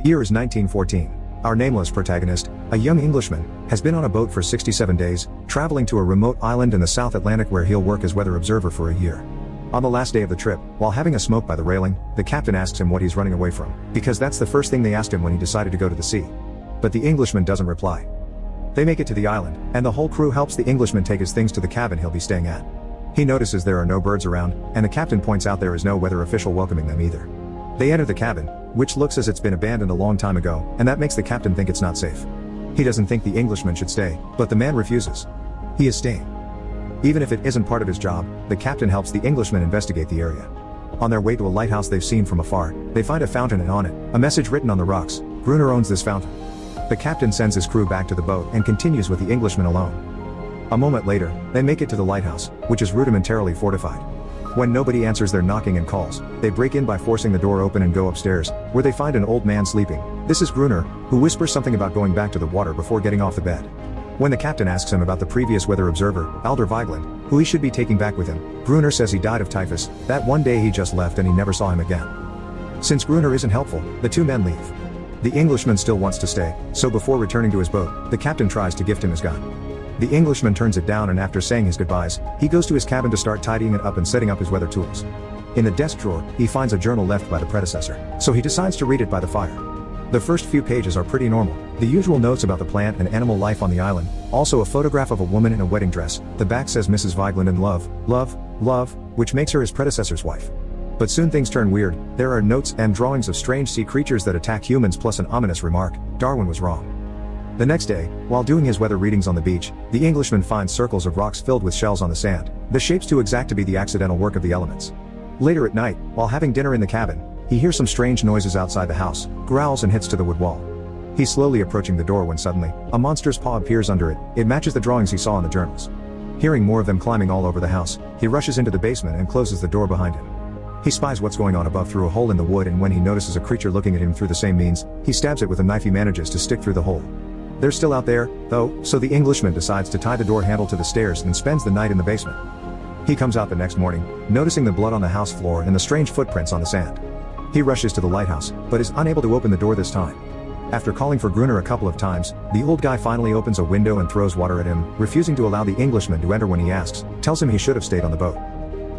Year is 1914. Our nameless protagonist, a young Englishman, has been on a boat for 67 days, traveling to a remote island in the South Atlantic where he'll work as weather observer for a year. On the last day of the trip, while having a smoke by the railing, the captain asks him what he's running away from, because that's the first thing they asked him when he decided to go to the sea. But the Englishman doesn't reply. They make it to the island, and the whole crew helps the Englishman take his things to the cabin he'll be staying at. He notices there are no birds around, and the captain points out there is no weather official welcoming them either. They enter the cabin, which looks as it's been abandoned a long time ago, and that makes the captain think it's not safe. He doesn't think the Englishman should stay, but the man refuses. He is staying. Even if it isn't part of his job, the captain helps the Englishman investigate the area. On their way to a lighthouse they've seen from afar, they find a fountain and on it, a message written on the rocks: Gruner owns this fountain. The captain sends his crew back to the boat and continues with the Englishman alone. A moment later, they make it to the lighthouse, which is rudimentarily fortified. When nobody answers their knocking and calls, they break in by forcing the door open and go upstairs, where they find an old man sleeping. This is Gruner, who whispers something about going back to the water before getting off the bed. When the captain asks him about the previous weather observer, Alder Vigeland, who he should be taking back with him, Gruner says he died of typhus, that one day he just left and he never saw him again. Since Gruner isn't helpful, the two men leave. The Englishman still wants to stay, so before returning to his boat, the captain tries to gift him his gun. The Englishman turns it down, and after saying his goodbyes, he goes to his cabin to start tidying it up and setting up his weather tools. In the desk drawer, he finds a journal left by the predecessor, so he decides to read it by the fire. The first few pages are pretty normal, the usual notes about the plant and animal life on the island, also a photograph of a woman in a wedding dress. The back says Mrs. Vigeland in love, which makes her his predecessor's wife. But soon things turn weird. There are notes and drawings of strange sea creatures that attack humans, plus an ominous remark: Darwin was wrong. The next day, while doing his weather readings on the beach, the Englishman finds circles of rocks filled with shells on the sand, the shapes too exact to be the accidental work of the elements. Later at night, while having dinner in the cabin, he hears some strange noises outside the house, growls and hits to the wood wall. He's slowly approaching the door when suddenly, a monster's paw appears under it. It matches the drawings he saw in the journals. Hearing more of them climbing all over the house, he rushes into the basement and closes the door behind him. He spies what's going on above through a hole in the wood, and when he notices a creature looking at him through the same means, he stabs it with a knife. He manages to stick through the hole. They're still out there, though, so the Englishman decides to tie the door handle to the stairs and spends the night in the basement. He comes out the next morning, noticing the blood on the house floor and the strange footprints on the sand. He rushes to the lighthouse, but is unable to open the door this time. After calling for Gruner a couple of times, the old guy finally opens a window and throws water at him, refusing to allow the Englishman to enter when he asks, tells him he should have stayed on the boat.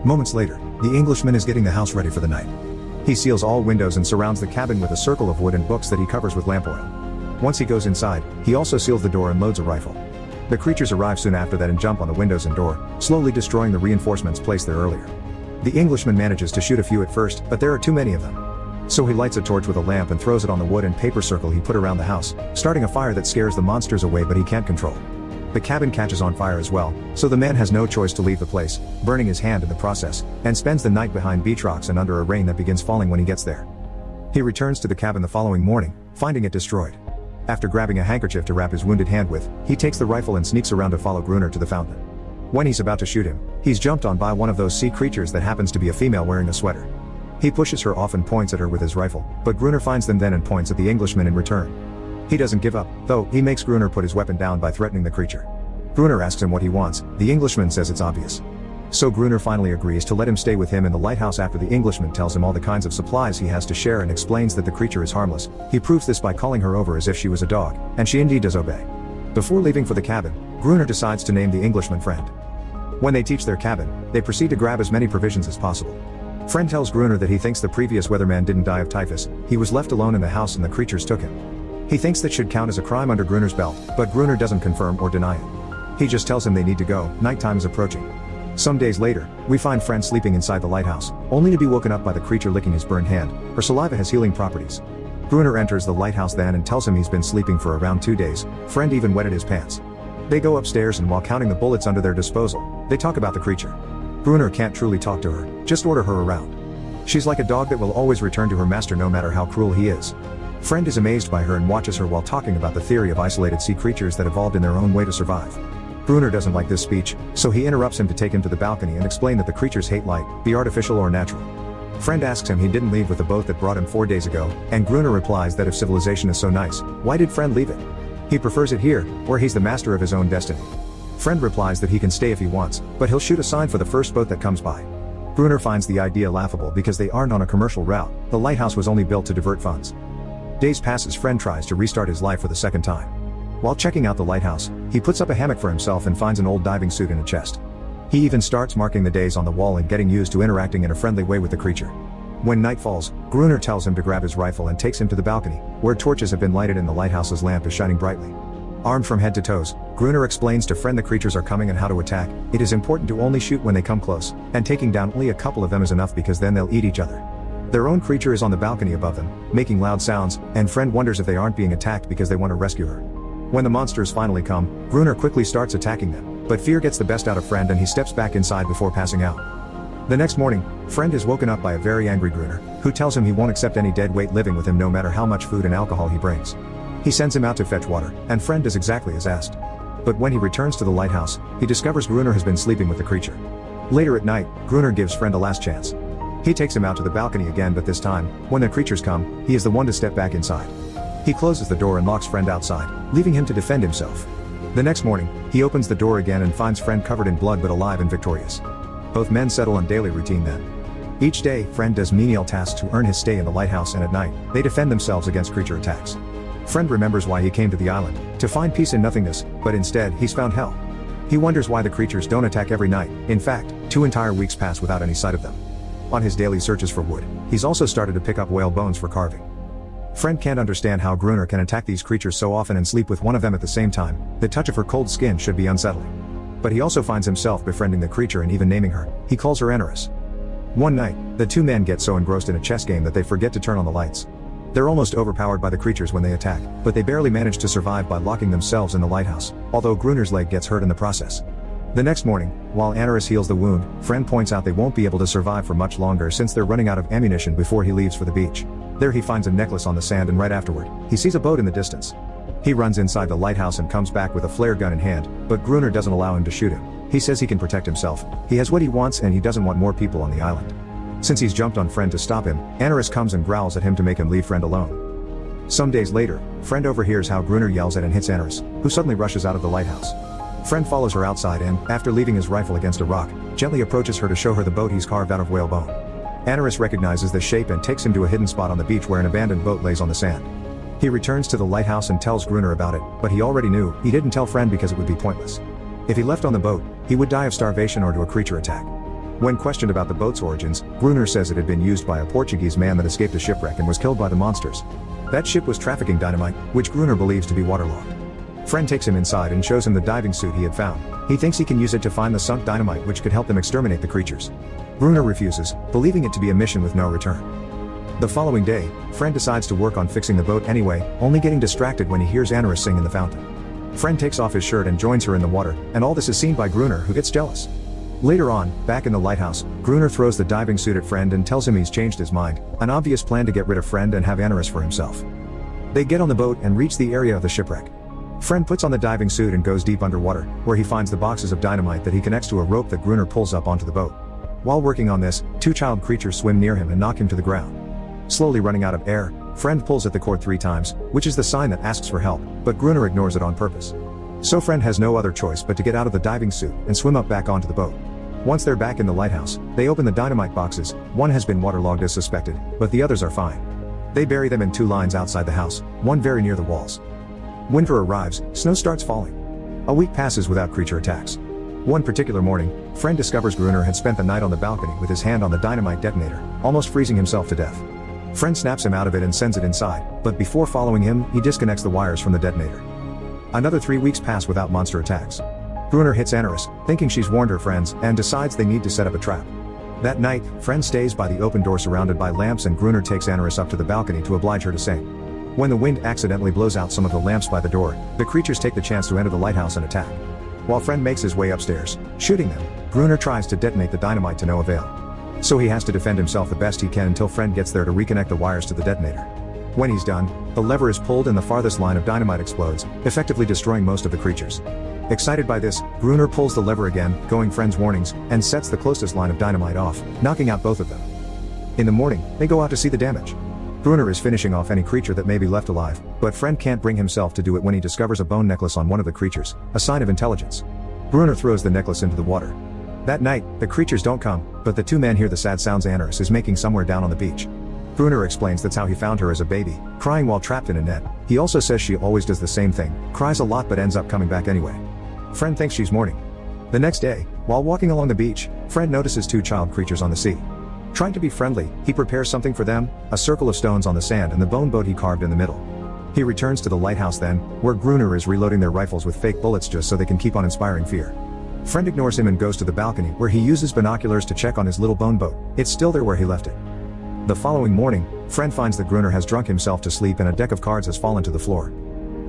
Moments later, the Englishman is getting the house ready for the night. He seals all windows and surrounds the cabin with a circle of wood and books that he covers with lamp oil. Once he goes inside, he also seals the door and loads a rifle. The creatures arrive soon after that and jump on the windows and door, slowly destroying the reinforcements placed there earlier. The Englishman manages to shoot a few at first, but there are too many of them. So he lights a torch with a lamp and throws it on the wood and paper circle he put around the house, starting a fire that scares the monsters away, but he can't control. The cabin catches on fire as well, so the man has no choice to leave the place, burning his hand in the process, and spends the night behind beach rocks and under a rain that begins falling when he gets there. He returns to the cabin the following morning, finding it destroyed. After grabbing a handkerchief to wrap his wounded hand with, he takes the rifle and sneaks around to follow Gruner to the fountain. When he's about to shoot him, he's jumped on by one of those sea creatures that happens to be a female wearing a sweater. He pushes her off and points at her with his rifle, but Gruner finds them then and points at the Englishman in return. He doesn't give up, though. He makes Gruner put his weapon down by threatening the creature. Gruner asks him what he wants. The Englishman says it's obvious. So Gruner finally agrees to let him stay with him in the lighthouse after the Englishman tells him all the kinds of supplies he has to share and explains that the creature is harmless. He proves this by calling her over as if she was a dog, and she indeed does obey. Before leaving for the cabin, Gruner decides to name the Englishman Friend. When they teach their cabin, they proceed to grab as many provisions as possible. Friend tells Gruner that he thinks the previous weatherman didn't die of typhus. He was left alone in the house and the creatures took him. He thinks that should count as a crime under Gruner's belt, but Gruner doesn't confirm or deny it. He just tells him they need to go. Nighttime is approaching. Some days later, we find Friend sleeping inside the lighthouse, only to be woken up by the creature licking his burned hand. Her saliva has healing properties. Gruner enters the lighthouse then and tells him he's been sleeping for around 2 days. Friend even wetted his pants. They go upstairs, and while counting the bullets under their disposal, they talk about the creature. Gruner can't truly talk to her, just order her around. She's like a dog that will always return to her master no matter how cruel he is. Friend is amazed by her and watches her while talking about the theory of isolated sea creatures that evolved in their own way to survive. Gruner doesn't like this speech, so he interrupts him to take him to the balcony and explain that the creatures hate light, be artificial or natural. Friend asks him he didn't leave with the boat that brought him 4 days ago, and Gruner replies that if civilization is so nice, why did Friend leave it? He prefers it here, where he's the master of his own destiny. Friend replies that he can stay if he wants, but he'll shoot a sign for the first boat that comes by. Gruner finds the idea laughable because they aren't on a commercial route. The lighthouse was only built to divert funds. Days pass as friend tries to restart his life for the second time. While checking out the lighthouse, he puts up a hammock for himself and finds an old diving suit in a chest. He even starts marking the days on the wall and getting used to interacting in a friendly way with the creature. When night falls, Gruner tells him to grab his rifle and takes him to the balcony, where torches have been lighted and the lighthouse's lamp is shining brightly. Armed from head to toes, Gruner explains to friend the creatures are coming and how to attack. It is important to only shoot when they come close, and taking down only a couple of them is enough because then they'll eat each other. Their own creature is on the balcony above them, making loud sounds, and friend wonders if they aren't being attacked because they want to rescue her. When the monsters finally come, Gruner quickly starts attacking them, but fear gets the best out of friend and he steps back inside before passing out. The next morning, friend is woken up by a very angry Gruner, who tells him he won't accept any dead weight living with him no matter how much food and alcohol he brings. He sends him out to fetch water, and friend does exactly as asked. But when he returns to the lighthouse, he discovers Gruner has been sleeping with the creature. Later at night, Gruner gives friend a last chance. He takes him out to the balcony again, but this time, when the creatures come, he is the one to step back inside. He closes the door and locks friend outside, leaving him to defend himself. The next morning, he opens the door again and finds friend covered in blood but alive and victorious. Both men settle on daily routine then. Each day, friend does menial tasks to earn his stay in the lighthouse, and at night, they defend themselves against creature attacks. Friend remembers why he came to the island, to find peace and nothingness, but instead, he's found hell. He wonders why the creatures don't attack every night. In fact, 2 entire weeks pass without any sight of them. On his daily searches for wood, he's also started to pick up whale bones for carving. Friend can't understand how Gruner can attack these creatures so often and sleep with one of them at the same time. The touch of her cold skin should be unsettling. But he also finds himself befriending the creature and even naming her. He calls her Englishman. One night, the two men get so engrossed in a chess game that they forget to turn on the lights. They're almost overpowered by the creatures when they attack, but they barely manage to survive by locking themselves in the lighthouse, although Gruner's leg gets hurt in the process. The next morning, while Englishman heals the wound, friend points out they won't be able to survive for much longer since they're running out of ammunition before he leaves for the beach. There he finds a necklace on the sand, and right afterward, he sees a boat in the distance. He runs inside the lighthouse and comes back with a flare gun in hand, but Gruner doesn't allow him to shoot him. He says he can protect himself. He has what he wants and he doesn't want more people on the island. Since he's jumped on friend to stop him, Englishman comes and growls at him to make him leave friend alone. Some days later, friend overhears how Gruner yells at and hits Englishman, who suddenly rushes out of the lighthouse. Friend follows her outside and, after leaving his rifle against a rock, gently approaches her to show her the boat he's carved out of whale bone. Englishman recognizes the shape and takes him to a hidden spot on the beach where an abandoned boat lays on the sand. He returns to the lighthouse and tells Gruner about it, but he already knew. He didn't tell friend because it would be pointless. If he left on the boat, he would die of starvation or to a creature attack. When questioned about the boat's origins, Gruner says it had been used by a Portuguese man that escaped a shipwreck and was killed by the monsters. That ship was trafficking dynamite, which Gruner believes to be waterlogged. Friend takes him inside and shows him the diving suit he had found. He thinks he can use it to find the sunk dynamite which could help them exterminate the creatures. Gruner refuses, believing it to be a mission with no return. The following day, friend decides to work on fixing the boat anyway, only getting distracted when he hears Englishman sing in the fountain. Friend takes off his shirt and joins her in the water, and all this is seen by Gruner, who gets jealous. Later on, back in the lighthouse, Gruner throws the diving suit at friend and tells him he's changed his mind, an obvious plan to get rid of friend and have Englishman for himself. They get on the boat and reach the area of the shipwreck. Friend puts on the diving suit and goes deep underwater, where he finds the boxes of dynamite that he connects to a rope that Gruner pulls up onto the boat. While working on this, 2 child creatures swim near him and knock him to the ground. Slowly running out of air, friend pulls at the cord 3 times, which is the sign that asks for help, but Gruner ignores it on purpose. So friend has no other choice but to get out of the diving suit and swim up back onto the boat. Once they're back in the lighthouse, they open the dynamite boxes. One has been waterlogged as suspected, but the others are fine. They bury them in 2 lines outside the house, one very near the walls. Winter arrives, snow starts falling. A week passes without creature attacks. One particular morning, friend discovers Gruner had spent the night on the balcony with his hand on the dynamite detonator, almost freezing himself to death. Friend snaps him out of it and sends it inside, but before following him, he disconnects the wires from the detonator. Another 3 weeks pass without monster attacks. Gruner hits Englishman, thinking she's warned her friends, and decides they need to set up a trap. That night, friend stays by the open door surrounded by lamps, and Gruner takes Englishman up to the balcony to oblige her to sing. When the wind accidentally blows out some of the lamps by the door, the creatures take the chance to enter the lighthouse and attack. While friend makes his way upstairs, shooting them, Gruner tries to detonate the dynamite to no avail. So he has to defend himself the best he can until friend gets there to reconnect the wires to the detonator. When he's done, the lever is pulled and the farthest line of dynamite explodes, effectively destroying most of the creatures. Excited by this, Gruner pulls the lever again, going friend's warnings, and sets the closest line of dynamite off, knocking out both of them. In the morning, they go out to see the damage. Gruner is finishing off any creature that may be left alive, but friend can't bring himself to do it when he discovers a bone necklace on one of the creatures, a sign of intelligence. Gruner throws the necklace into the water. That night, the creatures don't come, but the 2 men hear the sad sounds Englishman is making somewhere down on the beach. Gruner explains that's how he found her as a baby, crying while trapped in a net. He also says she always does the same thing, cries a lot but ends up coming back anyway. Friend thinks she's mourning. The next day, while walking along the beach, Friend notices two child creatures on the sea. Trying to be friendly, he prepares something for them, a circle of stones on the sand and the bone boat he carved in the middle. He returns to the lighthouse then, where Gruner is reloading their rifles with fake bullets just so they can keep on inspiring fear. Friend ignores him and goes to the balcony where he uses binoculars to check on his little bone boat. It's still there where he left it. The following morning, Friend finds that Gruner has drunk himself to sleep and a deck of cards has fallen to the floor.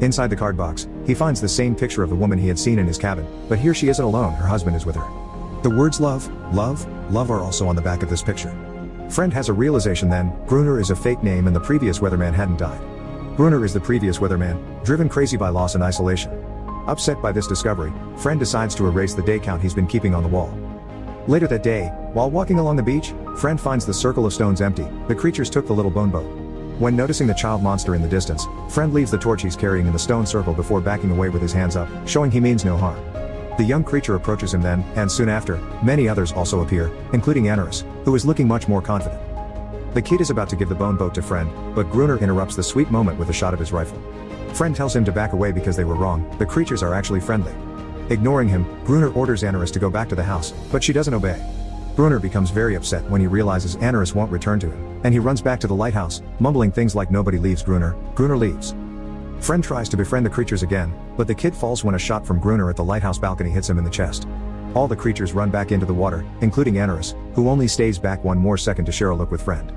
Inside the card box, he finds the same picture of the woman he had seen in his cabin, but here she isn't alone, her husband is with her. The words love, love, love are also on the back of this picture. Friend has a realization then, Gruner is a fake name and the previous weatherman hadn't died. Gruner is the previous weatherman, driven crazy by loss and isolation. Upset by this discovery, Friend decides to erase the day count he's been keeping on the wall. Later that day, while walking along the beach, Friend finds the circle of stones empty. The creatures took the little bone boat. When noticing the child monster in the distance, Friend leaves the torch he's carrying in the stone circle before backing away with his hands up, showing he means no harm. The young creature approaches him then, and soon after, many others also appear, including Anarus, who is looking much more confident. The kid is about to give the bone boat to Friend, but Gruner interrupts the sweet moment with a shot of his rifle. Friend tells him to back away because they were wrong, the creatures are actually friendly. Ignoring him, Gruner orders Anarus to go back to the house, but she doesn't obey. Gruner becomes very upset when he realizes Anarus won't return to him, and he runs back to the lighthouse, mumbling things like nobody leaves Gruner. Gruner leaves. Friend tries to befriend the creatures again, but the kid falls when a shot from Gruner at the lighthouse balcony hits him in the chest. All the creatures run back into the water, including Anarus, who only stays back one more second to share a look with Friend.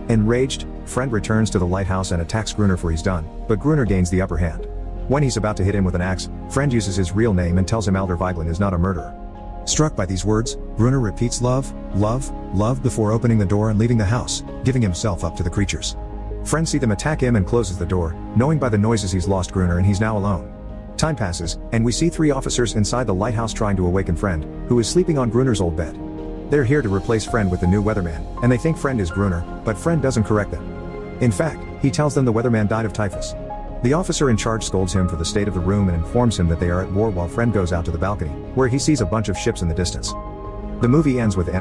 Enraged, Friend returns to the lighthouse and attacks Gruner for he's done, but Gruner gains the upper hand. When he's about to hit him with an axe, Friend uses his real name and tells him Alder Vigeland is not a murderer. Struck by these words, Gruner repeats love, love, love before opening the door and leaving the house, giving himself up to the creatures. Friend sees them attack him and closes the door, knowing by the noises he's lost Gruner and he's now alone. Time passes, and we see three officers inside the lighthouse trying to awaken Friend, who is sleeping on Gruner's old bed. They're here to replace Friend with the new weatherman, and they think Friend is Gruner, but Friend doesn't correct them. In fact, he tells them the weatherman died of typhus. The officer in charge scolds him for the state of the room and informs him that they are at war while Friend goes out to the balcony, where he sees a bunch of ships in the distance. The movie ends with